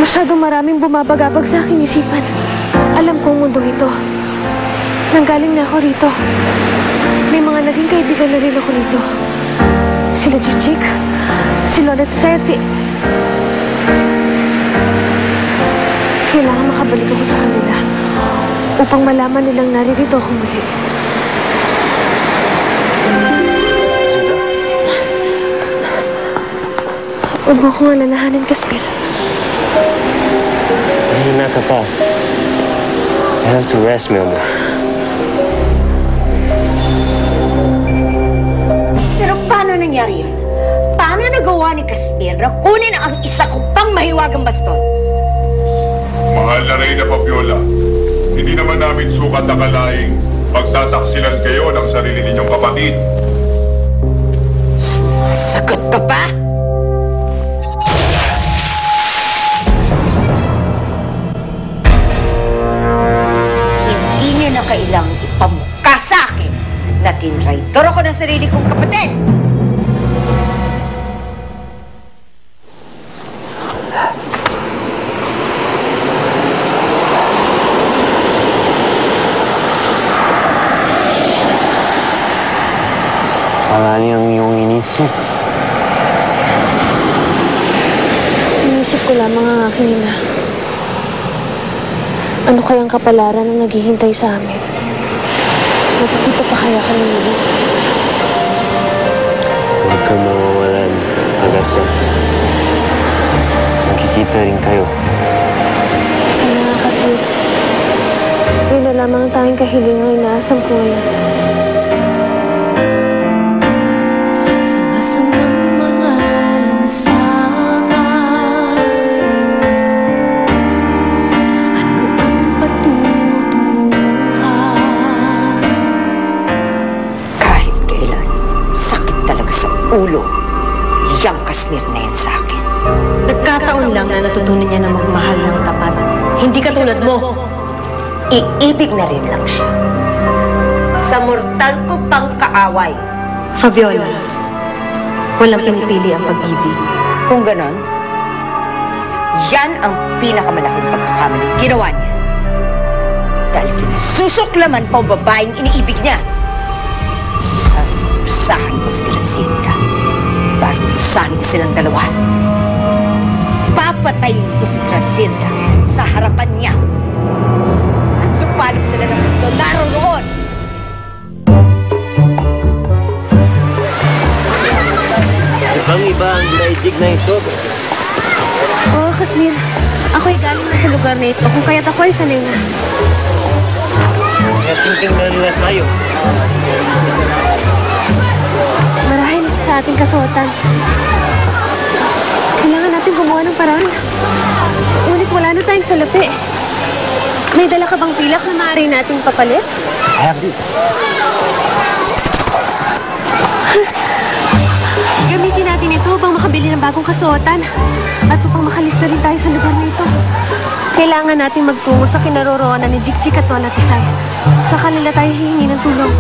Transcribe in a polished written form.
Masyadong maraming bumabagabag sa aking isipan. Alam kong mundong ito. Nanggaling na ako rito. May mga naging kaibigan na rin ako rito. Sila Chichik, si Lola Tisay at si... Kailangan makabalik ako sa kanila upang malaman nilang naririto ako muli. Huwag mo akong alalahanin, Caspir. Mahina ka pa. I have to rest, Milma. Pero paano nangyari yun? Paano nagawa ni Caspir na kunin ang isa kong pangmahiwagang baston? Mahal na Reyna Fabiola, hindi naman namin sukat akalaing pagtataksilan kayo ng sarili ninyong kapatid. Sagot ka pa? Hindi niyo na kailangang ipamukha sa akin na tinraidor ako ng sarili kong kapatid! Wala niyang iyong inisip. Inisip ko lamang ang aking ina. Ano kayang kapalaran ang naghihintay sa amin? Nakikita pa kaya kami nila? Huwag kang mawawalan, Agasa. Magkikita rin kayo. Sana nga, Caspir. Yun na lamang ang tanging kahilingang inaasam ko ngayon. Ulo, yang Caspir na yan sa akin. Nagkataon lang na natutunan niya na magmahal ng tapat. Hindi katulad mo. Iibig na rin lang siya. Sa mortal ko pang kaaway. Fabiola, walang pinipili ang pag-ibig. Kung ganon, yan ang pinakamalaking pagkakamaling ginawa niya. Dahil kinasusuklaman ko ang babaeng iniibig niya. Rusahan ko si Graciela. Parurusahan ko silang dalawa. Papatayin ko si Graciela sa harapan niya. At lupalop sila ng mundo naroon. Ibang-iba ang daigdig na ito. Oo, Caspir. Ako'y galing na sa lugar na ito kung kaya't ako ay sanay na. Kaya tingting na nila tayo. Marahil sa ating kasuotan. Kailangan natin gumawa ng paraan. Ngunit wala na tayong salapi. May dala ka bang pilak na maaari nating papalit? I have this. Gamitin natin ito upang makabili ng bagong kasuotan. At upang makalista rin tayo sa lugar na ito. Kailangan natin magtungo sa kinaroroonan ni Jikjik at Lola Tisay. Sa kanila tayo hihingi ng tulong.